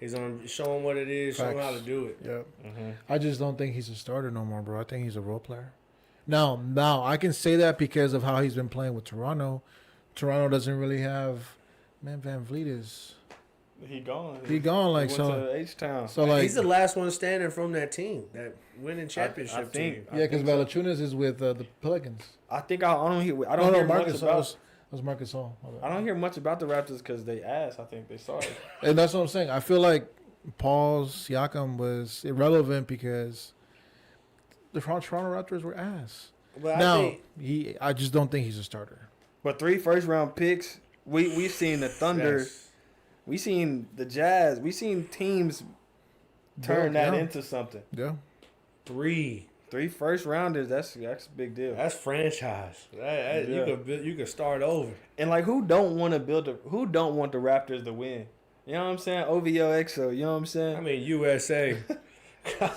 He's going to show him what it is, show him how to do it. Yep. Mm-hmm. I just don't think he's a starter no more, bro. I think he's a role player. Now I can say that because of how he's been playing with Toronto. Toronto doesn't really have. Man, Van Vliet is He gone. He gone. Like He so. went to H-Town. So like he's the last one standing from that team, that winning championship I think- team. yeah, because think so. Valanciunas is with the Pelicans. I think I don't hear. I No, don't no, hear much Marcus. That about. was Marcus Hall. I don't hear much about the Raptors because they ass. I think they sorry. And that's what I'm saying. I feel like Paul Siakam was irrelevant because the Toronto Raptors were ass. But Now I just don't think he's a starter. But 3 first-round picks. We've seen the Thunder. Yes. We seen the Jazz. We seen teams turn that Yeah. into something. Yeah. 3. 3 first-rounders. That's a big deal. That's franchise. Yeah. You could start over. And like, who don't want to who don't want the Raptors to win? You know what I'm saying? OVO XO. You know what I'm saying? I mean, USA. Gosh,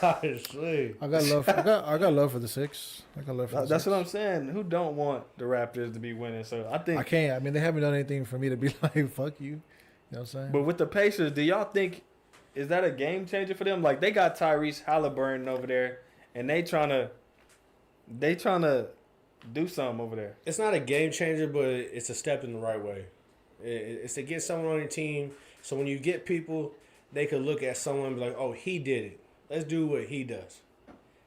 I got love. I got love for the Six. I got love for the That's Six. what I'm saying. Who don't want the Raptors to be winning? So I think. I can't. I mean, they haven't done anything for me to be like, fuck you. You know what I'm saying? But with the Pacers, do y'all think is that a game changer for them? Like they got Tyrese Halliburton over there, and they trying to do something over there. it's not a game changer, but it's a step in the right way. It's to get someone on your team, so when you get people, they could look at someone and be like, "Oh, he did it. Let's do what he does."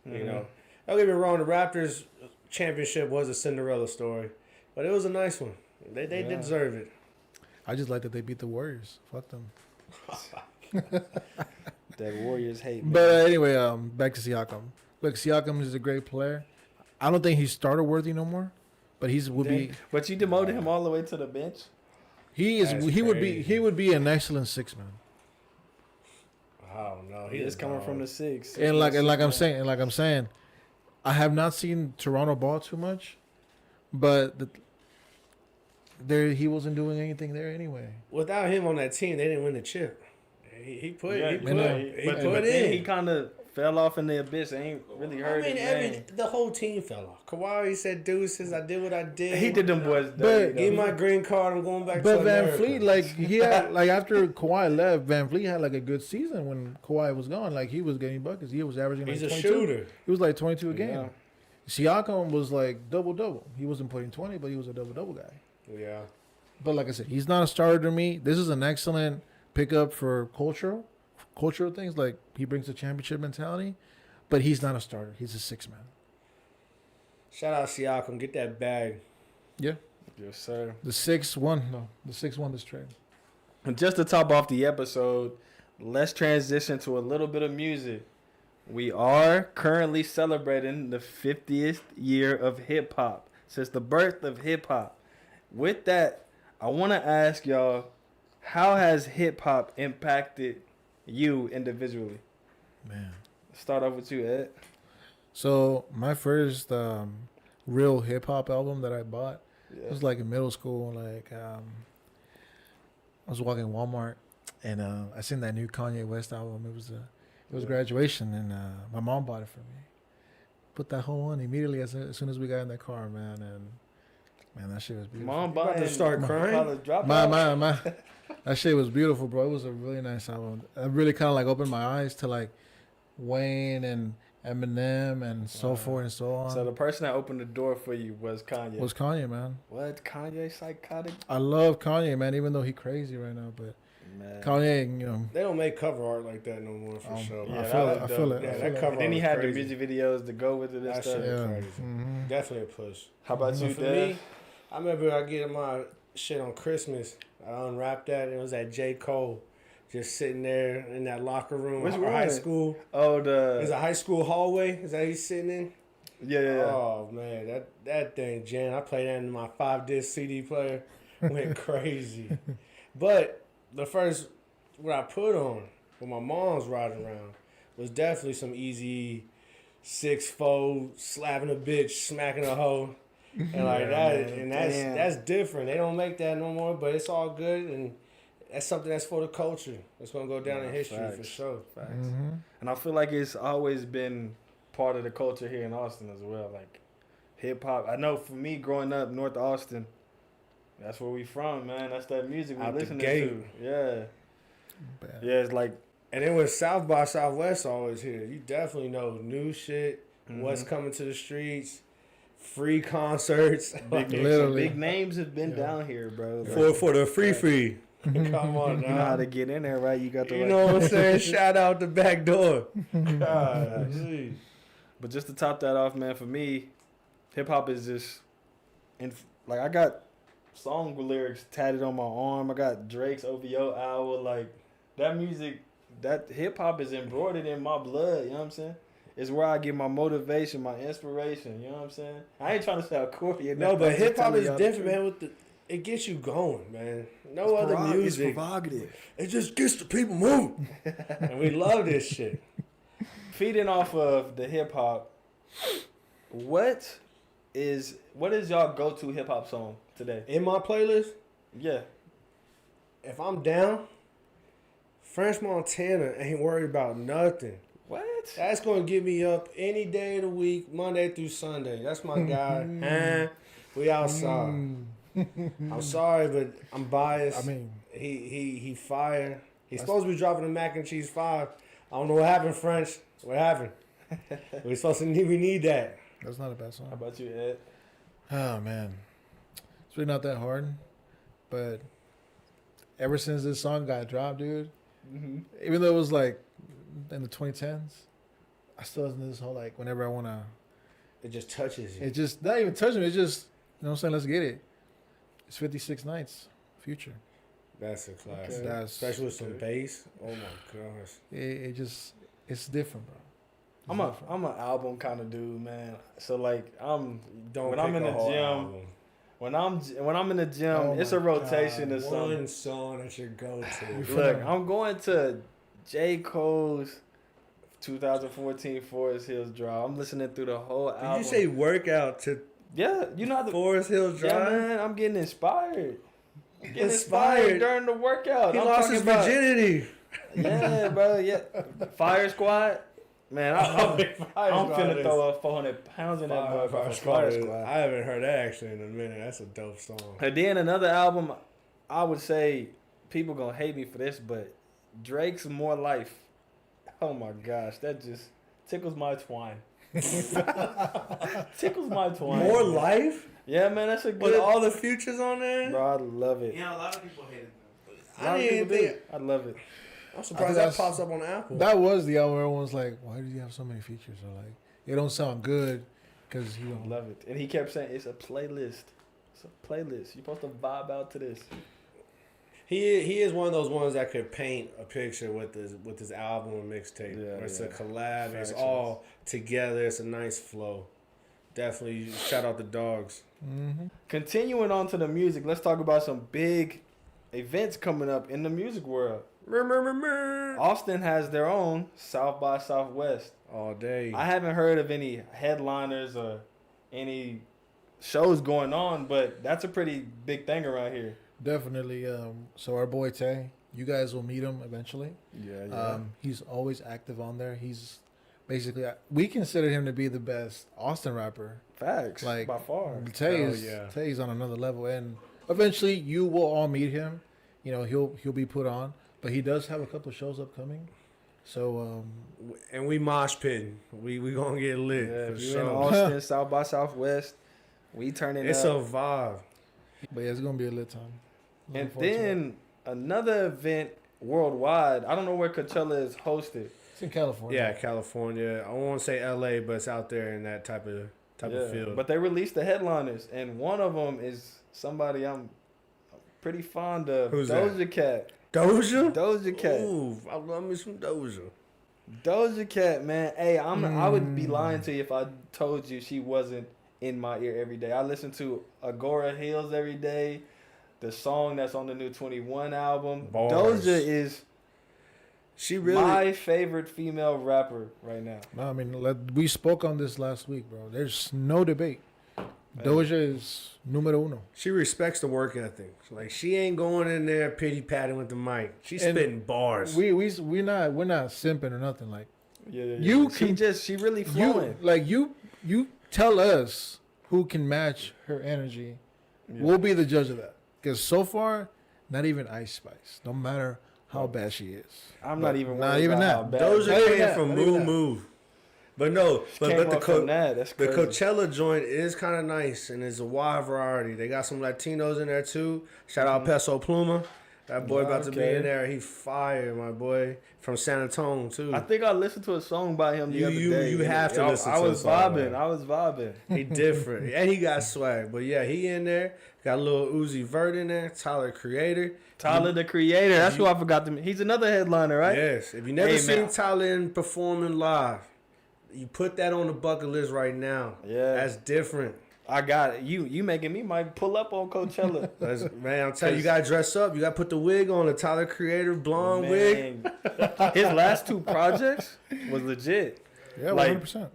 You know, don't get me wrong. The Raptors championship was a Cinderella story, but it was a nice one. They deserve it. I just like that they beat the Warriors. Fuck them. That Warriors hate. Man. But anyway, back to Siakam. Look, Siakam is a great player. I don't think he's starter worthy no more, but would be. But you demoted him all the way to the bench. He is. That's He crazy. would be an excellent six man. I don't know. He is coming from the 6. And like I'm saying, I have not seen Toronto ball too much, but he wasn't doing anything there anyway. Without him on that team, they didn't win the chip. He put But in. then he kind of fell off in the abyss. Ain't really heard his name. The whole team fell off. Kawhi said, "Deuces, I did what I did. He did them boys. But- Give me my green card. I'm going back to But Van America." Fleet, like he had, like after Kawhi left, Van Fleet had like a good season when Kawhi was gone. Like he was getting buckets. He was averaging like He's a 22. shooter. He was like 22 a game. Yeah. Siakam was like double. He wasn't putting 20, but he was a double guy. Yeah. But like I said, he's not a starter to me. This is an excellent pickup for cultural things. Like he brings a championship mentality, but he's not a starter. He's a six man. Shout out Siakam. Get that bag. Yeah, Yes, sir. the 6-1. No, the 6-1 this trade. And just to top off the episode, let's transition to a little bit of music. We are currently celebrating the 50th year of hip hop, since the birth of hip hop. With that, I want to ask y'all, how has hip hop impacted you individually? Man. Start off with you, Ed. So my first real hip hop album that I bought Yeah. was like in middle school. Like I was walking Walmart and I seen that new Kanye West album. It was graduation, and my mom bought it for me. Put that whole on immediately as soon as we got in the car, man. And man, that shit was beautiful. Mom about to buying start crying? college dropout. My that shit was beautiful, bro. It was a really nice album. It really kind of like opened my eyes to like Wayne and Eminem and so forth and so on. So the person that opened the door for you was Kanye. was Kanye, man. What? Kanye psychotic? I love Kanye, man, even though he crazy right now. But Man. Kanye, you know, They don't make cover art like that no more for sure. Yeah, I that feel was it. I dope. feel it. Yeah, I that feel it. cover- Then he had crazy. the music videos to go with it and That stuff. shit Yeah. crazy. Mhm. Definitely a push. How about you, But for Dad? me, I remember I get my shit on Christmas. I unwrapped that, and it was that J. Cole just sitting there in that locker room. Which or one? high school. Oh, It's the a high school hallway. Is that he's sitting in? yeah. Oh man, that thing, Jan. I played that in my 5-disc CD player. Went crazy. But the first what I put on when my mom's riding around was definitely some easy 6'4", slapping a bitch, smacking a hoe. And like that, man. and Damn. that's different. They don't make that no more, but it's all good, and that's something that's for the culture. It's gonna go down in history for Facts. sure. Facts. Mhm. And I feel like it's always been part of the culture here in Austin as well. Like hip hop. I know for me growing up North Austin, that's where we from, man. That's that music we Out the listening gate. to. Yeah. Bad. Yeah, it's like And then with South by Southwest always here, you definitely know new shit, what's coming to the streets, free concerts. big, Literally. big names have been Yeah. down here, bro. Like, for the free. Come on You know how now. to get in there, right? You got the You right. know what I'm saying? Shout out the back door. God, geez. But just to top that off, man, for me, hip hop is just, like I got song lyrics tatted on my arm. I got Drake's OVO hour. Like that music, that hip hop is embroidered in my blood. You know what I'm saying? It's where I get my motivation, my inspiration. You know what I'm saying? I ain't trying to sound corny. No, but hip hop is y'all different, the man. It gets you going, man. No truth. other It's music. provocative. It just gets the people moving, and we love this shit. Feeding off of the hip hop, what is y'all go to hip hop song today? In my playlist, Yeah. if I'm down, French Montana ain't worried about nothing. What? That's gonna get me up any day of the week, Monday through Sunday. That's my guy. And we outside. I'm sorry, but I'm biased. I mean, he fire. He's supposed to be dropping the mac and cheese 5. I don't know what happened, French. What happened? We need that. that's not a bad song. How about you, Ed? Oh man, it's really not that hard, but ever since this song got dropped, dude, even though it was like in the 2010s, I still listen to this whole like whenever I wanna. It just touches you. It just not even touching me. It's just you know what I'm saying. Let's get it. It's 56 Nights, Future. That's a classic. Okay. That's Especially with some bass. Oh my gosh. it. Just it's different, bro. I'm an album kind of dude, man. So like Don't when pick I'm in a the whole gym, album. when I'm in the gym, Oh it's my a rotation God. of something. One song that should go to. Look, I'm going to J. Cole's 2014 Forest Hills Drive. I'm listening through the whole album. Did you say workout to Yeah, you know how the Forest Hills Yeah, Drive? man, I'm getting inspired. I'm getting Inspired? during the workout. He I'm lost talking his about- virginity. Yeah, bro. Yeah, Fire Squad. Man, I'm finna throw up 400 pounds in that motherfucker. Fire Squad. I haven't heard that actually in a minute. That's a dope song. And then another album, I would say people gonna hate me for this, but Drake's More Life. Oh my gosh, that just tickles my twine. Tickles my twine. More life Yeah, man, that's a with good. all the futures on there. Bro, I love it. Yeah, a lot of people hated them. A lot of I didn't people do. think. I love it. I'm I surprised think that that's- pops up on Apple. That was the album where everyone's like, why did he have so many features? Or like, it don't sound good because you I know. love it. And he kept saying it's a playlist. It's a playlist. You're supposed to vibe out to this. He is one of those ones that could paint a picture with his album and mixtape. Yeah, Where it's yeah. a collab. It's Facts. all together. It's a nice flow. Definitely shout out the dogs. Mm-hmm. Continuing on to the music, let's talk about some big events coming up in the music world. Austin has their own South by Southwest. All day. I haven't heard of any headliners or any shows going on, but that's a pretty big thing around here. Definitely. So our boy Tay, you guys will meet him eventually. Yeah, He's always active on there. He's basically, we consider him to be the best Austin rapper. facts. like, by far. Tay's on another level, and eventually you will all meet him. You know, he'll be put on, but he does have a couple of shows upcoming. So And we mosh pitting. We gonna get lit Yeah, for if you're sure. in Austin, South by Southwest, we turning It's up. a vibe. but yeah, it's gonna be a lit time. Looking And forward to it. then another event worldwide. I don't know where Coachella is hosted. It's in California. Yeah, California. I won't say LA, but it's out there in that type of field. But they released the headliners, and one of them is somebody I'm pretty fond of. Who's that? Doja Cat. Doja? Doja Cat. Ooh, I love me some Doja. Doja Cat, man. Hey, I would be lying to you if I told you she wasn't in my ear every day. I listen to Agora Hills every day. The song that's on the new 21 album. Bars. Doja is She really. my favorite female rapper right now. No, I mean, we spoke on this last week, bro. There's no debate. Doja is numero uno. She respects the work ethic. Like she ain't going in there pity patting with the mic. She's And spitting bars. We're not simping or nothing. Like Yeah. You she can- she really flowing. you tell us who can match her energy. Yeah. We'll be the judge of that. Because so far, not even Ice Spice. No matter how bad she is. I'm not even Not worried even about that. how bad Doja she Not even came that, from not even that. Move. But no, but came the up from that. That's the crazy. Coachella joint is kind of nice and it's a wide variety. They got some Latinos in there too. Shout out Peso Pluma. That boy about to be in there. He fire, my boy. From San Antonio, too. I think I listened to a song by him the other day. You have to listen to I a was song, vibing. man. I was vibing. He different. And he got swag. But yeah, he in there. Got a little Uzi Vert in there. Tyler Creator. Tyler the Creator. That's who I forgot to. He's another headliner, right? Yes. If you never seen man. Tyler performing live, you put that on the bucket list right now. Yeah. That's different. I got it. You making me might pull up on Coachella. Man, I'm telling you, you got to dress up. You got to put the wig on, the Tyler Creator blonde wig. His last 2 projects was legit. Yeah, Like, 100%.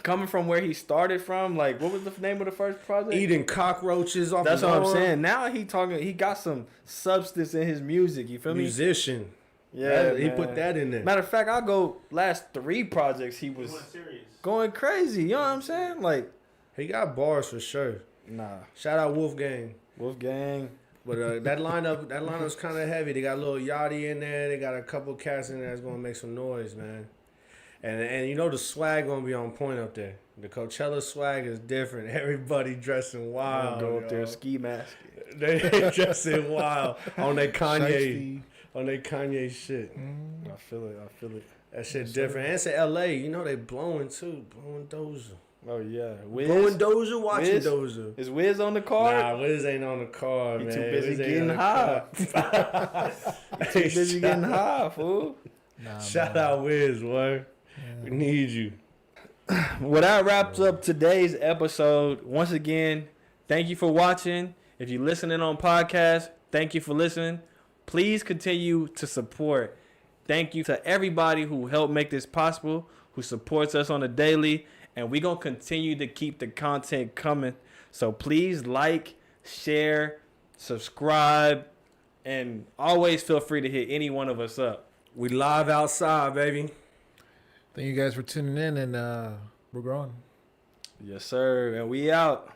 Coming from where he started from, like, what was the name of the first project? Eating cockroaches off That's the what I'm lawn. saying. Now he got some substance in his music. You feel me? Musician. Yeah, He man. put that in there. Matter of fact, I'll go last 3 projects. He was serious. going crazy. You know what I'm saying? Like, He got bars for sure. nah. Shout out Wolfgang. Wolfgang. But that lineup's kind of heavy. They got a little Yachty in there. They got a couple cats in there that's gonna make some noise, man. And you know the swag gonna be on point up there. The Coachella swag is different. Everybody dressing wild. Go up there, yo. ski mask. They dressing wild on their Kanye shit. I feel it. That shit different. And it's in L.A. You know they blowing too. Blowing Doja. Oh yeah, Wiz. Blowing Doja, watching Wiz? Doja. Is Wiz on the card? Nah, Wiz ain't on the card, He man. too busy Wiz ain't getting on the high. card. Too busy getting high, fool. Nah, Shout man. out Wiz, boy. Yeah. We need you. Well, that wraps up today's episode. Once again, thank you for watching. If you're listening on podcast, thank you for listening. Please continue to support. Thank you to everybody who helped make this possible, who supports us on a daily, and we're going to continue to keep the content coming. So please like, share, subscribe, and always feel free to hit any one of us up. We live outside, baby. Thank you guys for tuning in, and we're growing. Yes, sir. And we out.